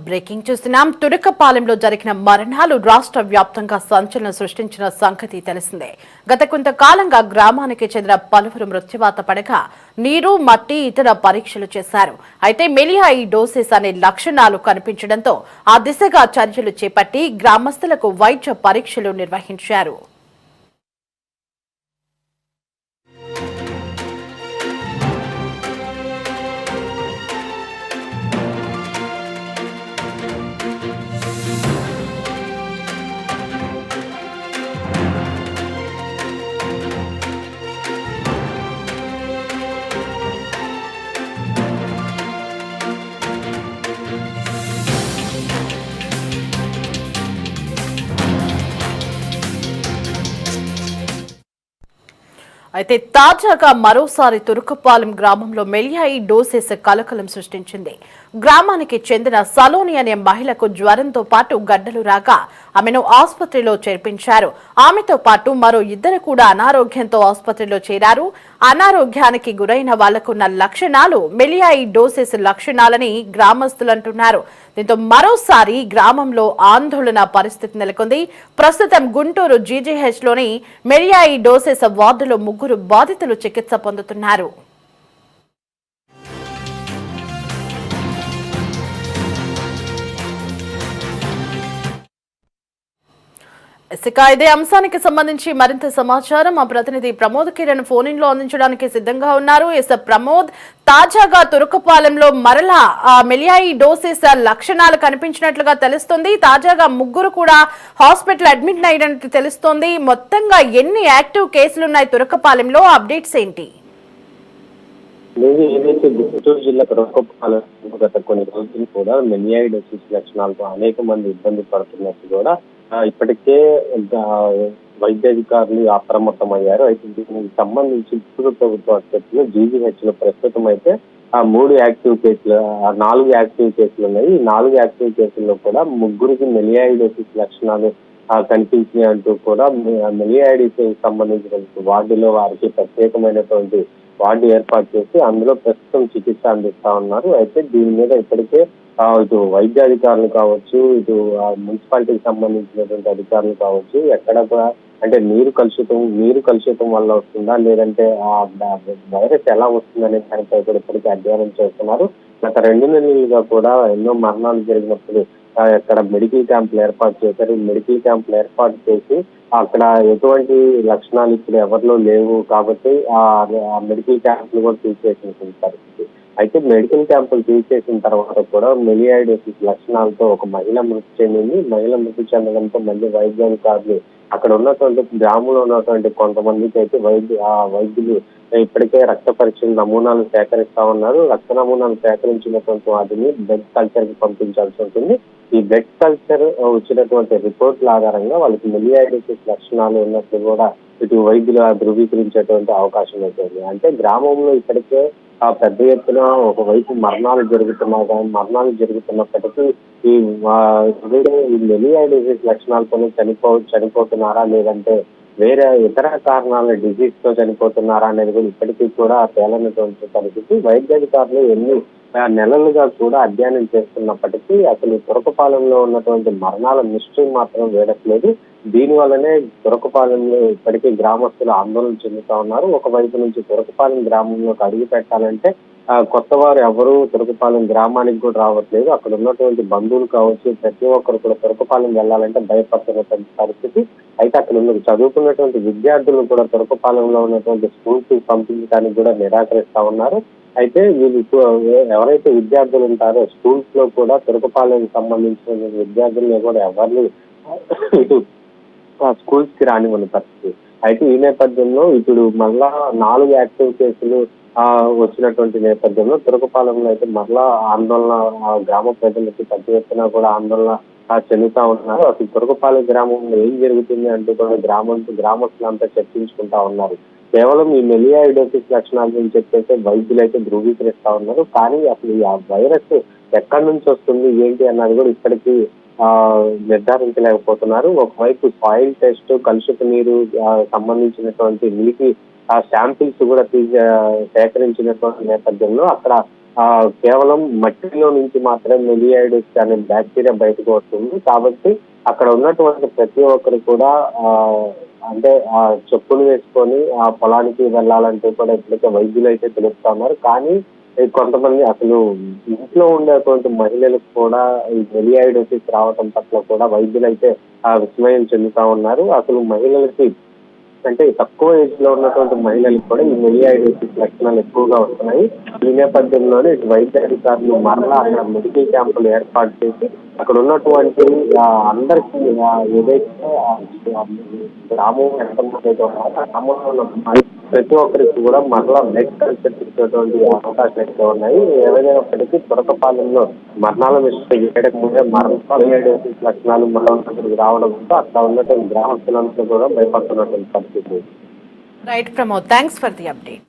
Breaking చూస్తున్నాం. తురకపాలెంలో జరిగిన మరణాలు రాష్ట్ర వ్యాప్తంగా సంచలనం సృష్టించిన సంగతి తెలిసిందే. గత కొంతకాలంగా గ్రామానికి చెందిన పలువురు మృత్యువాత పడగా నీరు, మట్టి, ఇతర పరీక్షలు చేశారు. అయితే మెలియాయిడోసిస్ అనే లక్షణాలు కనిపించడంతో ఆ దిశగా చర్యలు చేపట్టి గ్రామస్తులకు వైద్య పరీక్షలు నిర్వహించారు. అయితే తాజాగా మరోసారి తురకపాలెం గ్రామంలో మెలియాయిడోసిస్ కలకలం సృష్టించింది. గ్రామానికి చెందిన సలోని అనే మహిళకు జ్వరంతో పాటు గడ్డలు రాగా ఆమెను ఆసుపత్రిలో చేర్పించారు. ఆమెతో పాటు మరో ఇద్దరు కూడా అనారోగ్యంతో ఆసుపత్రిలో చేరారు. అనారోగ్యానికి గురైన వాళ్లకున్న లక్షణాలు మెలియాయిడోసిస్ లక్షణాలని గ్రామస్తులు అంటున్నారు. దీంతో మరోసారి గ్రామంలో ఆందోళన పరిస్థితి నెలకొంది. ప్రస్తుతం గుంటూరు జీజీహెచ్ లోని మెలియాయిడోసిస్ వార్డులో ముగ్గురు బాధితులు చికిత్స పొందుతున్నారు. ఇదే అంశానికి సంబంధించి మరింత సమాచారం మా ప్రతినిధి ప్రమోద్ కిరణ్ ఫోన్ ఇన్ లో అందించడానికి సిద్ధంగా ఉన్నారు. ప్రమోద్, తాజాగా తురకపాలెంలో మరలా మెలియాయిడోసిస్ లక్షణాలు కనిపించినట్లుగా తెలుస్తోంది. తాజాగా ముగ్గురు కూడా హాస్పిటల్ అడ్మిట్ అయినట్టు తెలుస్తోంది. మొత్తంగా ఎన్ని యాక్టివ్ కేసులున్నాయి తురకపాలెంలో? అప్డేట్స్ ఏంటి? ఏదైతే గుంటూరు జిల్లా తురకపాలెం గత కొన్ని రోజులు కూడా మెలియాయిడోసిస్ లక్షణాలతో అనేక మంది ఇబ్బంది పడుతున్నట్టు కూడా ఇప్పటికే వైద్యాధికారులు అప్రమత్తమయ్యారు. అయితే దీనికి సంబంధించి గుంటూరు ప్రభుత్వ ఆసుపత్రిలో జీజీహెచ్ లో ప్రస్తుతం అయితే 4 యాక్టివ్ కేసులు ఉన్నాయి. ఈ 4 యాక్టివ్ కేసుల్లో కూడా ముగ్గురికి మెలియాయిడోసిస్ లక్షణాలు కనిపించినాయి అంటూ కూడా మెలియాయిడోసిస్ సంబంధించిన వార్డులో వారికి ప్రత్యేకమైనటువంటి వార్డు ఏర్పాటు చేసి అందులో ప్రస్తుతం చికిత్స అందిస్తా ఉన్నారు. అయితే దీని మీద ఇప్పటికే ఇటు వైద్యాధికారులు కావచ్చు, ఇటు మున్సిపాలిటీకి సంబంధించినటువంటి అధికారులు కావచ్చు, ఎక్కడ కూడా అంటే నీరు కలుషితం వల్ల వస్తుందా, లేదంటే ఆ వైరస్ ఎలా వస్తుందనే దానిపై కూడా ఇప్పటికీ అధ్యయనం చేస్తున్నారు. గత 2 నెలలుగా కూడా ఎన్నో మరణాలు జరిగినప్పుడు అక్కడ మెడికల్ క్యాంపులు ఏర్పాటు చేశారు. మెడికల్ క్యాంపులు ఏర్పాటు చేసి అక్కడ ఎటువంటి లక్షణాలు ఇప్పుడు ఎవరిలో లేవు కాబట్టి ఆ మెడికల్ క్యాంపులు కూడా తీసేసిన పరిస్థితి. అయితే మెడికల్ క్యాంపులు తీసేసిన తర్వాత కూడా మెలియాయిడోసిస్ లక్షణాలతో ఒక మహిళ మృతి చెందింది. మహిళ మృతి చెందడంతో మళ్ళీ వైద్యాధికారులు అక్కడ ఉన్నటువంటి గ్రామంలో ఉన్నటువంటి కొంతమందికి అయితే వైద్యులు ఇప్పటికే రక్త పరీక్షల నమూనాలు సేకరిస్తా ఉన్నారు. రక్త నమూనాలు సేకరించినటువంటి వాటిని బ్లడ్ కల్చర్ కి పంపించాల్సి ఉంటుంది. ఈ బ్లడ్ కల్చర్ వచ్చినటువంటి రిపోర్ట్ల ఆధారంగా వాళ్ళకి మెలియాయిడోసిస్ లక్షణాలు ఉన్నట్లు కూడా ఇటు వైద్యులు ధృవీకరించేటువంటి అవకాశం అవుతుంది. అంటే గ్రామంలో ఇప్పటికే పెద్ద ఎత్తున ఒకవైపు మరణాలు జరుగుతున్నప్పటికీ ఈ మెలియాయిడోసిస్ లక్షణాలతోనే చనిపోతున్నారా, లేదంటే వేరే ఇతర కారణాల డిజీజ్ తో చనిపోతున్నారా అనేది కూడా ఇప్పటికీ కూడా తేలనటువంటి పరిస్థితి. వైద్యాధికారులు ఎన్ని నెలలుగా కూడా అధ్యయనం చేస్తున్నప్పటికీ అసలు తురకపాలెంలో ఉన్నటువంటి మరణాల మిస్టరీ మాత్రం వేడట్లేదు. దీని వల్లనే తురకపాలెంలో ఇప్పటికీ గ్రామస్తులు ఆందోళన చెందుతా ఉన్నారు. ఒకవైపు నుంచి తురకపాలెం గ్రామంలోకి అడుగు పెట్టాలంటే కొత్త వారు ఎవరు తురకపాలెం గ్రామానికి కూడా రావట్లేదు. అక్కడ ఉన్నటువంటి బంధువులు కావచ్చు, ప్రతి ఒక్కరు కూడా తురకపాలెం వెళ్ళాలంటే భయపడుతున్నటువంటి పరిస్థితి. అయితే అక్కడ చదువుకున్నటువంటి విద్యార్థులు కూడా తురకపాలెంలో ఉన్నటువంటి స్కూల్స్ కి పంపించడానికి కూడా నిరాకరిస్తా ఉన్నారు. అయితే వీళ్ళు ఎవరైతే విద్యార్థులు ఉంటారో స్కూల్స్ లో కూడా తురకపాలెం సంబంధించిన విద్యార్థులను కూడా ఎవరిని ఇటు స్కూల్స్ కి రానివ్వని పరిస్థితి. అయితే ఈ నేపథ్యంలో ఇప్పుడు మళ్ళా 4 యాక్టివ్ కేసులు వచ్చినటువంటి నేపథ్యంలో తురకపాలెంలో అయితే మరలా ఆందోళన గ్రామ ప్రజలకి పెద్ద ఎత్తున కూడా ఆందోళన చెందుతా ఉన్నారు. అసలు తురకపాలెం గ్రామంలో ఏం జరుగుతుంది అంటూ కూడా గ్రామస్తులంతా చర్చించుకుంటా ఉన్నారు. కేవలం ఈ మెలియాయిడోసిస్ లక్షణాల గురించి చెప్పేసి వైద్యులు అయితే ధృవీకరిస్తా ఉన్నారు. కానీ అసలు ఆ వైరస్ ఎక్కడి నుంచి వస్తుంది ఏంటి అన్నది కూడా ఇప్పటికీ నిర్ధారించలేకపోతున్నారు. ఒకవైపు సాయిల్ టెస్ట్, కలుషిత నీరు సంబంధించినటువంటి నీటి శాంపిల్స్ కూడా సేకరించినటువంటి నేపథ్యంలో అక్కడ కేవలం మట్టిలో నుంచి మాత్రమే మెలియాయిడస్ అనే బ్యాక్టీరియా బయటకు వస్తుంది. కాబట్టి అక్కడ ఉన్నటువంటి ప్రతి ఒక్కరు కూడా అంటే చెప్పులు వేసుకొని ఆ పొలానికి వెళ్ళాలంటే కూడా ఇప్పటికే వైద్యులు అయితే తెలుపుతున్నారు. కానీ కొంతమంది అసలు ఇంట్లో ఉండేటువంటి మహిళలకు కూడా ఈ మెలియాయిడోసిస్ రావడం పట్ల కూడా వైద్యులు అయితే విస్మయం చెందుతా ఉన్నారు. అసలు మహిళలకి అంటే తక్కువ ఏజ్ లో ఉన్నటువంటి మహిళలకు కూడా ఈ మెలియాయిడోసిస్ లక్షణాలు ఎక్కువగా వస్తున్నాయి. ఈ నేపథ్యంలోనే ఇటు వైద్య అధికారులు మరలా అక్కడ మెడికల్ క్యాంపులు ఏర్పాటు చేసి అక్కడ ఉన్నటువంటి అందరికీ ఏదైతే గ్రామం ఎంతమంది అయితే ఉన్నారో ఆ గ్రామంలో ఉన్న ప్రతి ఒక్కరికి కూడా మరలా బ్లడ్ కల్చర్ ఇచ్చేటువంటి అవకాశాలు అయితే ఉన్నాయి. ఏదైనప్పటికీ తురకపాలెంలో మరణాల విషయం చేయడానికి ముందే మెలియాయిడోసిస్ లక్షణాలు మరొకరికి రావడంతో అక్కడ ఉన్నటువంటి గ్రామస్తులంతా కూడా భయపడుతున్నటువంటి పరిస్థితి. Right Pramod, thanks for the update.